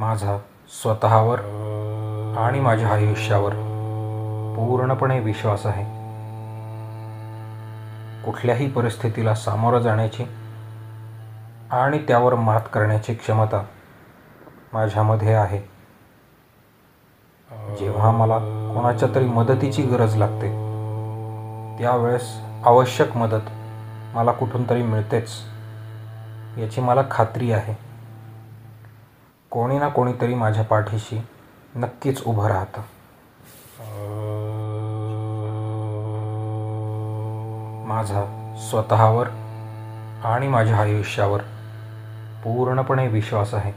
माझा स्वतःवर आणि माझ्या आयुष्यावर पूर्णपणे विश्वास आहे. कुठल्याही परिस्थितीला सामोरं जाण्याची आणि त्यावर मात करण्याची क्षमता माझ्यामध्ये आहे. जेव्हा मला कोणाच्या तरी मदतीची गरज लागते त्यावेळेस आवश्यक मदत मला कुठून तरी मिळतेच याची मला खात्री आहे. कोणी ना कोणीतरी माझ्या पाठीशी नक्कीच उभं राहतं. माझा स्वतःवर आणि माझ्या आयुष्यावर पूर्णपणे विश्वास आहे.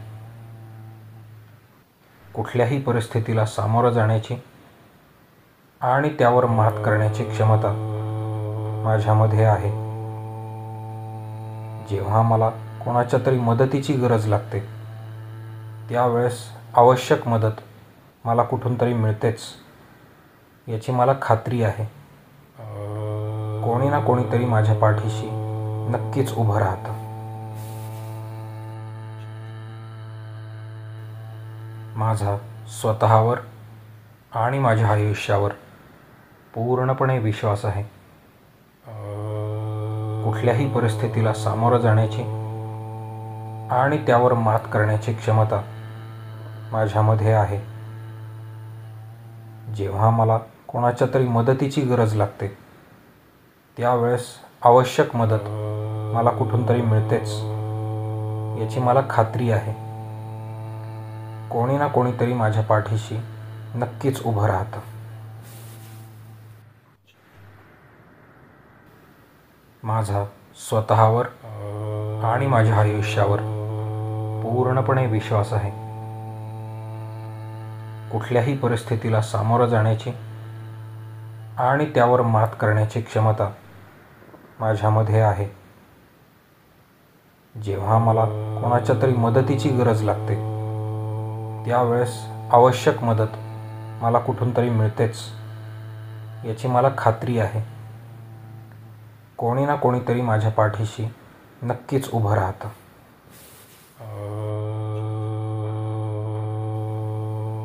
कुठल्याही परिस्थितीला सामोरं जाण्याची आणि त्यावर मात करण्याची क्षमता माझ्यामध्ये आहे. जेव्हा मला कोणाच्या तरी मदतीची गरज लागते त्यावेळेस आवश्यक मदत मला कुठून तरी मिळतेच याची मला खात्री आहे. कोणी ना कोणीतरी माझ्या पाठीशी नक्कीच उभं राहतं. माझा स्वतःवर आणि माझ्या आयुष्यावर पूर्णपणे विश्वास आहे. कुठल्याही परिस्थितीला सामोरं जाण्याची आणि त्यावर मात करण्याची क्षमता माझ्यामध्ये आहे. जेव्हा मला कोणाच्या तरी मदतीची गरज लागते त्यावेळेस आवश्यक मदत मला कुठून तरी मिळतेच याची मला खात्री आहे. कोणी ना कोणीतरी माझ्या पाठीशी नक्कीच उभं राहतं. माझा स्वतःवर आणि माझ्या आयुष्यावर पूर्णपणे विश्वास आहे. कुठल्याही परिस्थितीला सामोरं जाण्याची आणि त्यावर मात करण्याची क्षमता माझ्यामध्ये आहे. जेव्हा मला कोणाच्या तरी मदतीची गरज लागते त्यावेळेस आवश्यक मदत मला कुठून तरी मिळतेच याची मला खात्री आहे. कोणी ना कोणीतरी माझ्या पाठीशी नक्कीच उभं राहतं.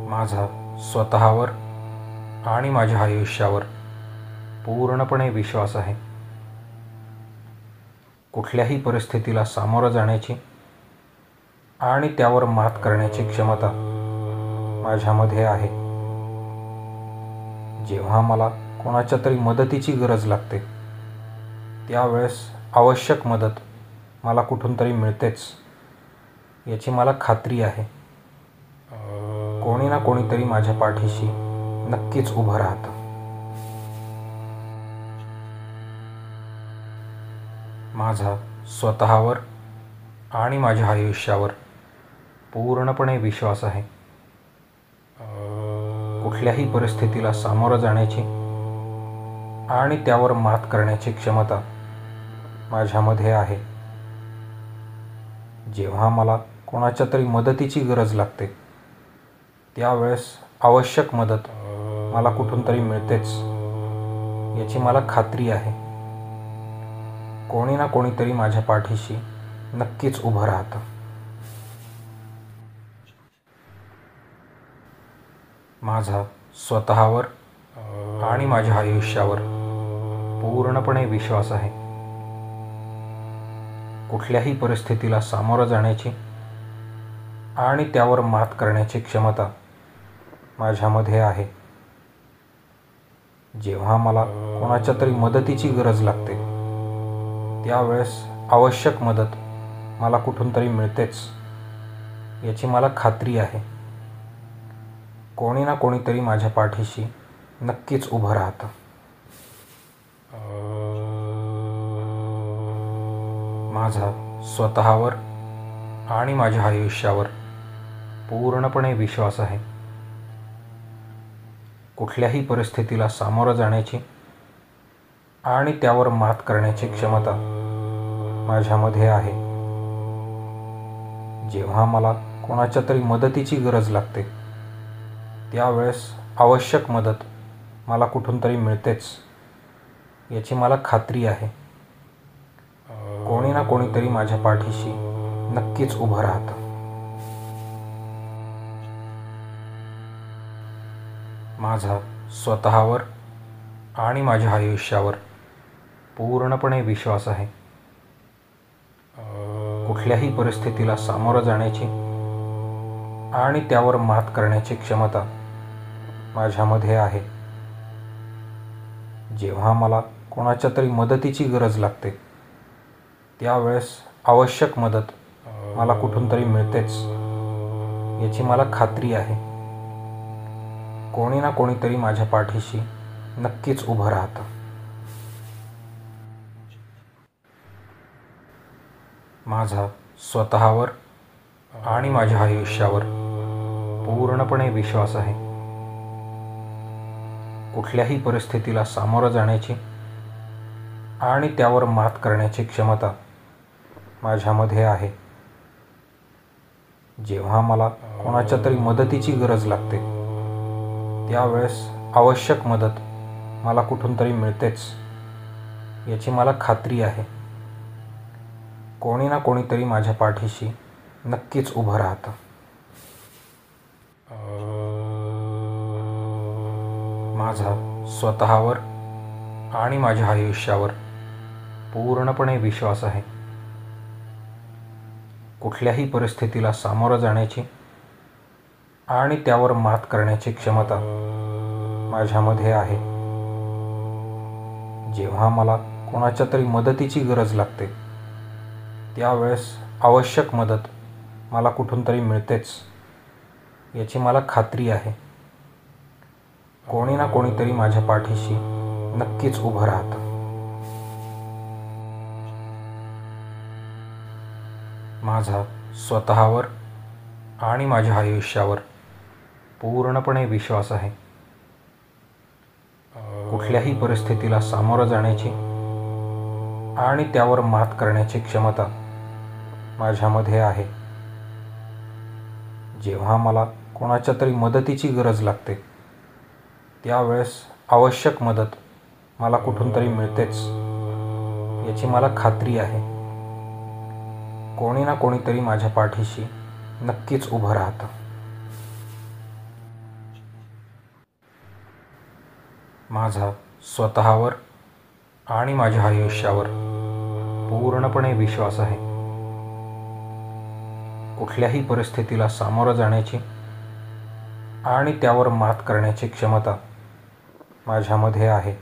माझा स्वतःवर आणि माझ्या आयुष्यावर पूर्णपणे विश्वास आहे. कुठल्याही परिस्थितीला सामोरं जाण्याची आणि त्यावर मात करण्याची क्षमता माझ्यामध्ये आहे. जेव्हा मला कोणाच्या तरी मदतीची गरज लागते त्यावेळेस आवश्यक मदत मला कुठून तरी मिळतेच याची मला खात्री आहे. कोणी ना कोणीतरी माझ्या पाठीशी नक्कीच उभं राहतं. माझा स्वतःवर आणि माझ्या आयुष्यावर पूर्णपणे विश्वास आहे. कुठल्याही परिस्थितीला सामोरं जाण्याची आणि त्यावर मात करण्याची क्षमता माझ्यामध्ये आहे. जेव्हा मला कोणाच्या तरी मदतीची गरज लागते त्यावेळेस आवश्यक मदत मला कुठून तरी मिळतेच याची मला खात्री आहे. कोणी ना कोणीतरी माझ्या पाठीशी नक्कीच उभं राहतं. माझा स्वतःवर आणि माझ्या आयुष्यावर पूर्णपणे विश्वास आहे. कुठल्याही परिस्थितीला सामोरं जाण्याची आणि त्यावर मात करण्याची क्षमता माझ्यामध्ये आहे. जेव्हा मला कोणाच्या तरी मदतीची गरज लागते त्यावेळेस आवश्यक मदत मला कुठून तरी मिळतेच याची मला खात्री आहे. कोणी ना कोणीतरी माझ्या पाठीशी नक्कीच उभं राहतं. माझा स्वतःवर आणि माझ्या आयुष्यावर पूर्णपणे विश्वास आहे. कुठल्याही परिस्थितीला सामोरं जाण्याची आणि त्यावर मात करण्याची क्षमता माझ्यामध्ये आहे. जेव्हा मला कोणाच्या तरी मदतीची गरज लागते त्यावेळेस आवश्यक मदत मला कुठून तरी मिळतेच याची मला खात्री आहे. कोणी ना कोणीतरी माझ्या पाठीशी नक्कीच उभं राहतं. माझा स्वतःवर आणि माझ्या आयुष्यावर पूर्णपणे विश्वास आहे. कुठल्याही परिस्थितीला सामोरं जाण्याची आणि त्यावर मात करण्याची क्षमता माझ्यामध्ये आहे. जेव्हा मला कोणाच्या तरी मदतीची गरज लागते त्यावेळेस आवश्यक मदत मला कुठून तरी मिळतेच याची मला खात्री आहे. कोणी ना कोणीतरी माझ्या पाठीशी नक्कीच उभं राहतं. माझा स्वतःवर आणि माझ्या आयुष्यावर पूर्णपणे विश्वास आहे. कुठल्याही परिस्थितीला सामोरं जाण्याची आणि त्यावर मात करण्याची क्षमता माझ्यामध्ये आहे. जेव्हा मला कोणाच्या तरी मदतीची गरज लागते त्यावेळेस आवश्यक मदत मला कुठून तरी मिळतेच याची मला खात्री आहे. कोणी ना कोणीतरी माझ्या पाठीशी नक्कीच उभं राहतं. माझा स्वतःवर आणि माझ्या आयुष्यावर पूर्णपणे विश्वास आहे. कुठल्याही परिस्थितीला सामोरं जाण्याची आणि त्यावर मात करण्याची क्षमता माझ्यामध्ये आहे. जेव्हा मला कोणाच्या तरी मदतीची गरज लागते त्यावेळेस आवश्यक मदत मला कुठून तरी मिळतेच याची मला खात्री आहे. कोणी ना कोणीतरी माझ्या पाठीशी नक्कीच उभं राहतं. माझा स्वतःवर आणि माझ्या आयुष्यावर पूर्णपणे विश्वास आहे. कुठल्याही परिस्थितीला सामोरं जाण्याची आणि त्यावर मात करण्याची क्षमता माझ्यामध्ये आहे. जेव्हा मला कोणाच्या तरी मदतीची गरज लागते त्यावेळेस आवश्यक मदत मला कुठून तरी मिळतेच याची मला खात्री आहे. कोणी ना कोणीतरी माझ्या पाठीशी नक्कीच उभं राहतं. माझा स्वतःवर आणि माझ्या आयुष्यावर पूर्णपणे विश्वास आहे. कुठल्याही परिस्थितीला सामोरं जाण्याची आणि त्यावर मात करण्याची क्षमता माझ्यामध्ये आहे.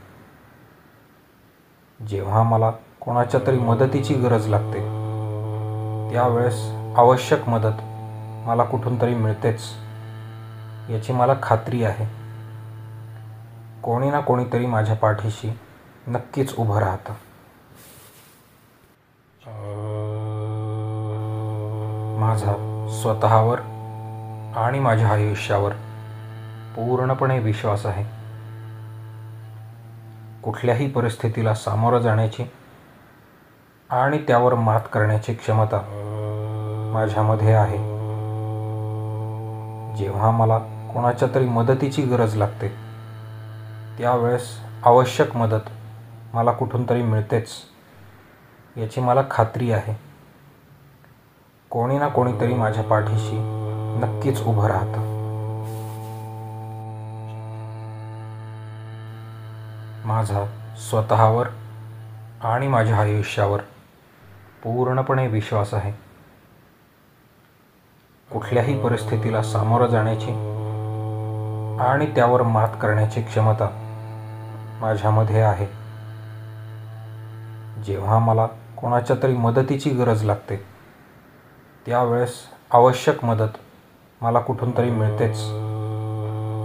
जेव्हा मला कोणाच्या तरी मदतीची गरज लागते त्यावेळेस आवश्यक मदत मला कुठून तरी मिळतेच याची मला खात्री आहे. कोणी ना कोणीतरी माझ्या पाठीशी नक्कीच उभं राहतं. माझा स्वतःवर आणि माझ्या आयुष्यावर पूर्णपणे विश्वास आहे. कुठल्याही परिस्थितीला सामोरं जाण्याची आणि त्यावर मात करण्याची क्षमता माझ्यामध्ये आहे. जेव्हा मला कोणाच्या तरी मदतीची गरज लागते त्यावेळेस आवश्यक मदत मला कुठून तरी मिळतेच याची मला खात्री आहे. कोणी ना कोणीतरी माझ्या पाठीशी नक्कीच उभं राहतं. माझा स्वतःवर आणि माझ्या आयुष्यावर पूर्णपणे विश्वास आहे. कुठल्याही परिस्थितीला सामोरं जाण्याची आणि त्यावर मात करण्याची क्षमता माझ्यामध्ये आहे. जेव्हा मला कोणाच्या तरी मदतीची गरज लागते त्यावेळेस आवश्यक मदत मला कुठून तरी मिळतेच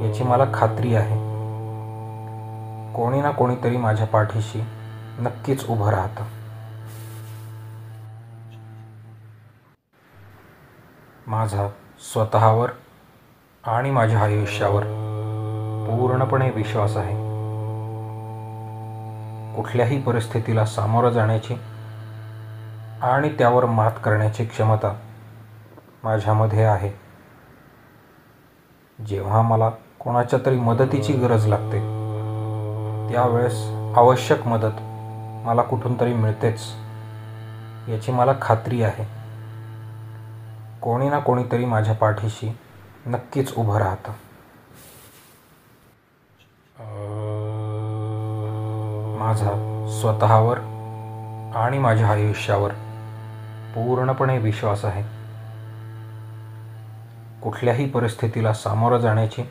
याची मला खात्री आहे. कोणी ना कोणीतरी माझ्या पाठीशी नक्कीच उभं राहतं. माझा स्वतःवर आणि माझ्या आयुष्यावर पूर्णपणे विश्वास आहे. कुठल्याही परिस्थितीला सामोरं जाण्याची आणि त्यावर मात करण्याची क्षमता माझ्यामध्ये आहे. जेव्हा मला कोणाच्या तरी मदतीची गरज लागते त्यावेळेस आवश्यक मदत मला कुठून तरी मिळतेच याची मला खात्री आहे. कोणी ना कोणीतरी माझ्या पाठीशी नक्कीच उभं राहतं. माझा स्वतःवर आणि माझ्या आयुष्यावर पूर्णपणे विश्वास आहे. कुठल्याही परिस्थितीला सामोरं जाण्याची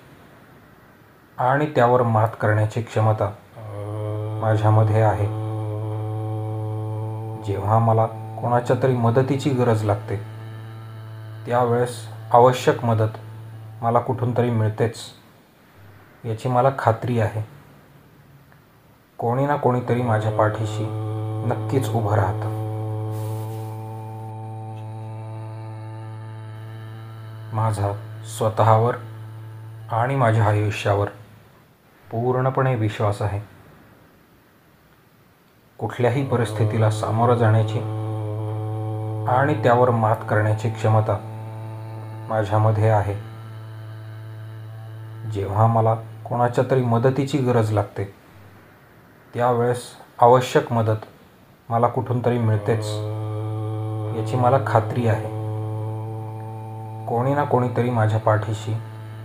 आणि त्यावर मात करण्याची क्षमता माझ्यामध्ये आहे. जेव्हा मला कोणाच्या तरी मदतीची गरज लागते त्यावेळेस आवश्यक मदत मला कुठून तरी मिळतेच याची मला खात्री आहे. कोणी ना कोणीतरी माझ्या पाठीशी नक्कीच उभं राहतं. माझा स्वतःवर आणि माझ्या आयुष्यावर पूर्णपणे विश्वास आहे. कुठल्याही परिस्थितीला सामोरं जाण्याची आणि त्यावर मात करण्याची क्षमता माझ्यामध्ये आहे. जेव्हा मला कोणाच्या तरी मदतीची गरज लागते त्यावेळेस आवश्यक मदत मला कुठून तरी मिळतेच याची मला खात्री आहे. कोणी ना कोणीतरी माझ्या पाठीशी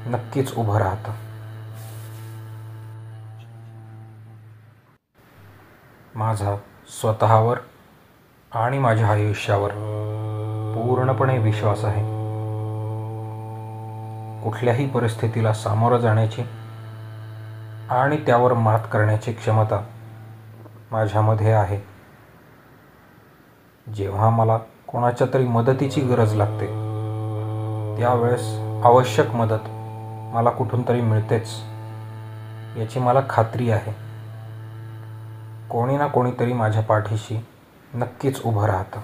नक्कीच उभं राहतं. माझा स्वतःवर आणि माझ्या आयुष्यावर पूर्णपणे विश्वास आहे. कुठल्याही परिस्थितीला सामोरं जाण्याची आणि त्यावर मात करण्याची क्षमता माझ्यामध्ये आहे. जेव्हा मला कोणाच्या तरी मदतीची गरज लागते त्यावेळेस आवश्यक मदत मला कुठून तरी मिळतेच याची मला खात्री आहे. कोणी ना कोणीतरी माझ्या पाठीशी नक्कीच उभं राहतं.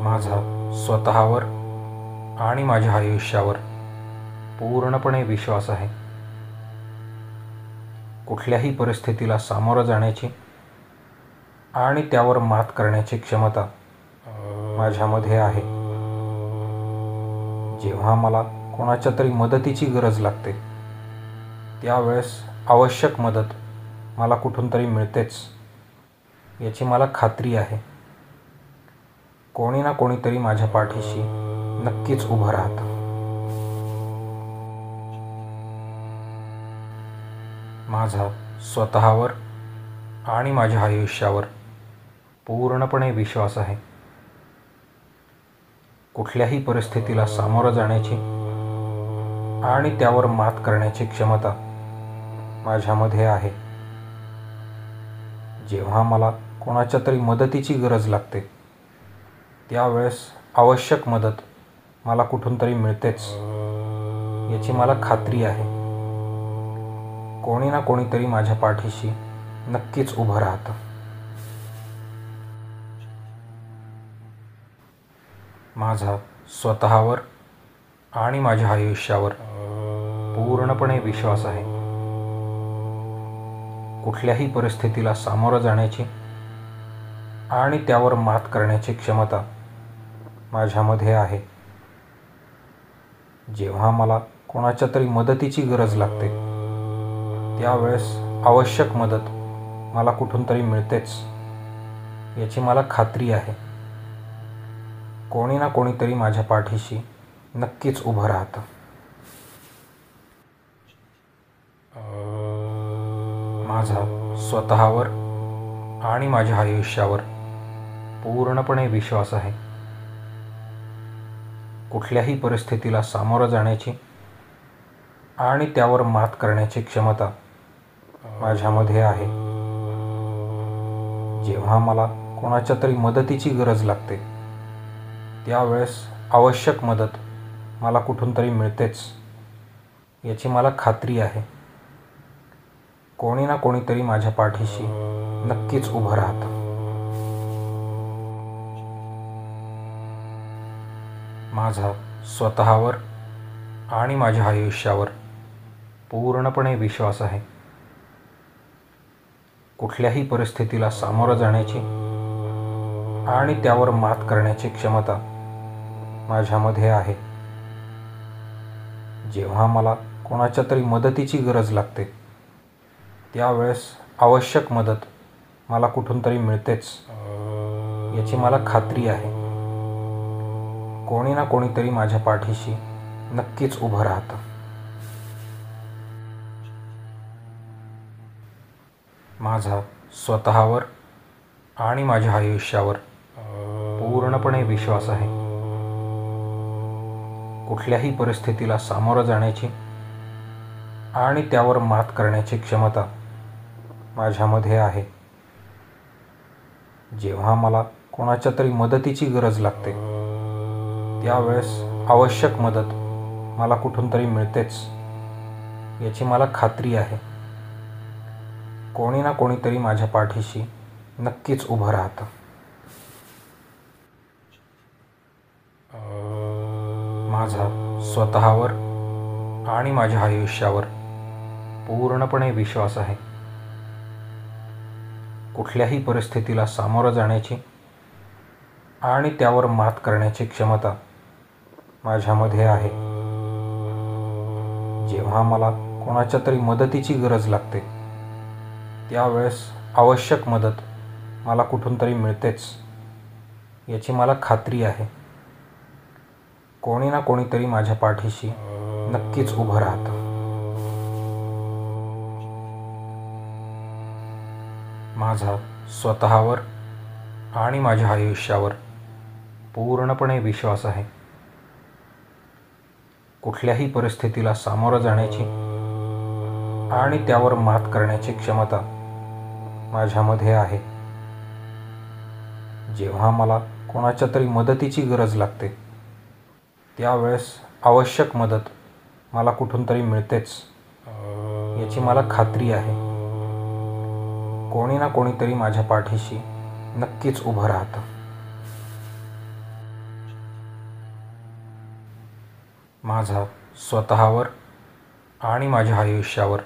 माझा स्वतःवर आणि माझ्या आयुष्यावर पूर्णपणे विश्वास आहे. कुठल्याही परिस्थितीला सामोरं जाण्याची आणि त्यावर मात करण्याची क्षमता माझ्यामध्ये आहे. जेव्हा मला कोणाच्या तरी मदतीची गरज लागते त्यावेळेस आवश्यक मदत मला कुठून तरी मिळतेच याची मला खात्री आहे. कोणी ना कोणीतरी माझ्या पाठीशी नक्कीच उभं राहतं. माझा स्वतःवर आणि माझ्या आयुष्यावर पूर्णपणे विश्वास आहे. कुठल्याही परिस्थितीला सामोरं जाण्याची आणि त्यावर मात करण्याची क्षमता माझ्यामध्ये आहे. जेव्हा मला कोणाच्या तरी मदतीची गरज लागते त्यावेळेस आवश्यक मदत मला कुठून तरी मिळतेच याची मला खात्री आहे. कोणी ना कोणीतरी माझ्या पाठीशी नक्कीच उभं राहतं. माझा स्वतःवर आणि माझ्या आयुष्यावर पूर्णपणे विश्वास आहे. कुठल्याही परिस्थितीला सामोरं जाण्याची आणि त्यावर मात करण्याची क्षमता माझ्यामध्ये आहे. जेव्हा मला कोणाच्या तरी मदतीची गरज लागते त्यावेळेस आवश्यक मदत मला कुठून तरी मिळतेच याची मला खात्री आहे. कोणी ना कोणीतरी माझ्या पाठीशी नक्कीच उभं राहतं. माझा स्वतःवर आणि माझ्या आयुष्यावर पूर्णपणे विश्वास आहे. कुठल्याही परिस्थितीला सामोरं जाण्याची आणि त्यावर मात करण्याची क्षमता माझ्यामध्ये आहे. जेव्हा मला कोणाच्या तरी मदतीची गरज लागते त्यावेळेस आवश्यक मदत मला कुठून तरी मिळतेच याची मला खात्री आहे. कोणी ना कोणीतरी माझ्या पाठीशी नक्कीच उभं राहतं. माझा स्वतःवर आणि माझ्या आयुष्यावर पूर्णपणे विश्वास आहे. कुठल्याही परिस्थितीला सामोरं जाण्याची आणि त्यावर मात करण्याची क्षमता माझ्यामध्ये आहे. जेव्हा मला कोणाच्या तरी मदतीची गरज लागते त्यावेळेस आवश्यक मदत मला कुठून तरी मिळतेच याची मला खात्री आहे. कोणी ना कोणीतरी माझ्या पाठीशी नक्कीच उभं राहतं. माझा स्वतःवर आणि माझ्या आयुष्यावर पूर्णपणे विश्वास आहे. कुठल्याही परिस्थितीला सामोरं जाण्याची आणि त्यावर मात करण्याची क्षमता माझ्यामध्ये आहे. जेव्हा मला कोणाच्या तरी मदतीची गरज लागते त्यावेळेस आवश्यक मदत मला कुठून तरी मिळतेच याची मला खात्री आहे. कोणी ना कोणीतरी माझ्या पाठीशी नक्कीच उभं राहतं. माझा स्वतःवर आणि माझ्या आयुष्यावर पूर्णपणे विश्वास आहे. कुठल्याही परिस्थितीला सामोरं जाण्याची आणि त्यावर मात करण्याची क्षमता माझ्यामध्ये आहे. जेव्हा मला कोणाच्या तरी मदतीची गरज लागते त्यावेळेस आवश्यक मदत मला कुठून तरी मिळतेच याची मला खात्री आहे. कोणी ना कोणीतरी माझ्या पाठीशी नक्कीच उभं राहतं. माझा स्वतःवर आणि माझ्या आयुष्यावर पूर्णपणे विश्वास आहे. कुठल्याही परिस्थितीला सामोरं जाण्याची आणि त्यावर मात करण्याची क्षमता माझ्यामध्ये आहे. जेव्हा मला कोणाच्या तरी मदतीची गरज लागते त्यावेळेस आवश्यक मदत मला कुठून तरी मिळतेच याची मला खात्री आहे. कोणी ना कोणीतरी माझ्या पाठीशी नक्कीच उभं राहतं. माझा स्वतःवर आणि माझ्या आयुष्यावर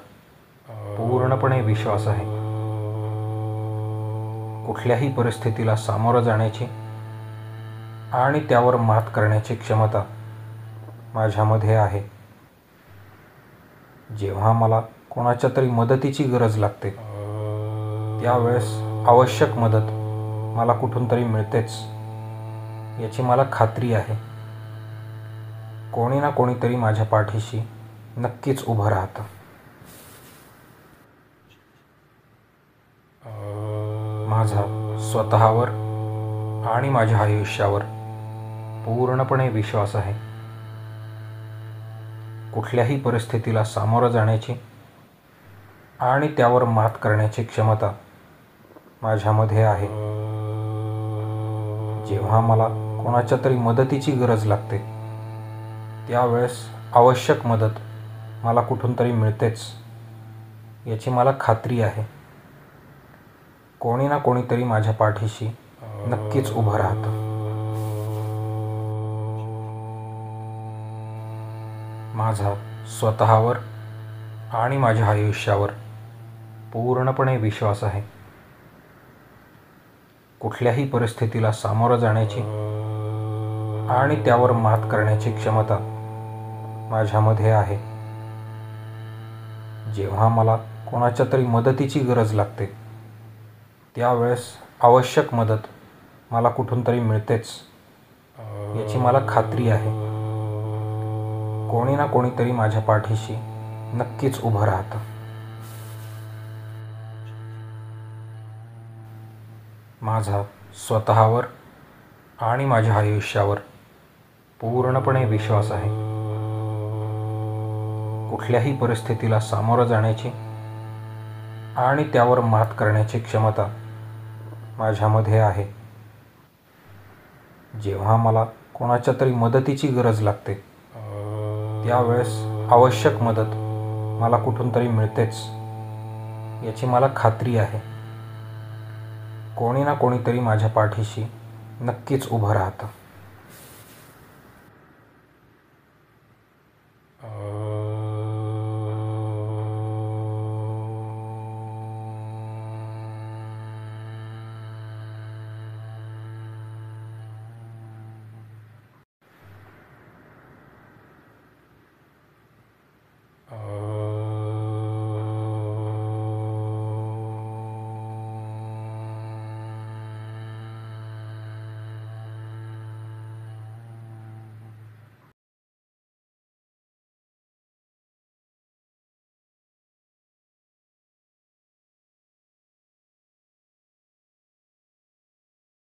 पूर्णपणे विश्वास आहे. कुठल्याही परिस्थितीला सामोरं जाण्याची आणि त्यावर मात करण्याची क्षमता माझ्यामध्ये आहे. जेव्हा मला कोणाच्या तरी मदतीची गरज लागते त्यावेळेस आवश्यक मदत मला कुठून तरी मिळतेच याची मला खात्री आहे. कोणी ना कोणीतरी माझ्या पाठीशी नक्कीच उभं राहतं. माझा स्वतःवर आणि माझ्या आयुष्यावर पूर्णपणे विश्वास आहे. कुठल्याही परिस्थितीला सामोरं जाण्याची आणि त्यावर मात करण्याची क्षमता माझ्यामध्ये आहे. जेव्हा मला कोणाच्या तरी मदतीची गरज लागते त्यावेळेस आवश्यक मदत मला कुठून तरी मिळतेच याची मला खात्री आहे. कोणी ना कोणीतरी माझ्या पाठीशी नक्कीच उभं राहतं. माझा स्वतःवर आणि माझ्या आयुष्यावर पूर्णपणे विश्वास आहे. कुठल्याही परिस्थितीला सामोरं जाण्याची आणि त्यावर मात करण्याची क्षमता माझ्यामध्ये आहे. जेव्हा मला कोणाच्या तरी मदतीची गरज लागते त्यावेळेस आवश्यक मदत मला कुठून तरी मिळतेच याची मला खात्री आहे. कोणी ना कोणीतरी माझ्या पाठीशी नक्कीच उभं राहतं. माझा स्वतःवर आणि माझ्या आयुष्यावर पूर्णपणे विश्वास आहे. कुठल्याही परिस्थितीला सामोरं जाण्याची आणि त्यावर मात करण्याची क्षमता माझ्यामध्ये आहे. जेव्हा मला कोणाच्या तरी मदतीची गरज लागते त्यावेळेस आवश्यक मदत मला कुठून तरी मिळतेच याची मला खात्री आहे. कोणी ना कोणीतरी माझ्या पाठीशी नक्कीच उभं राहतं.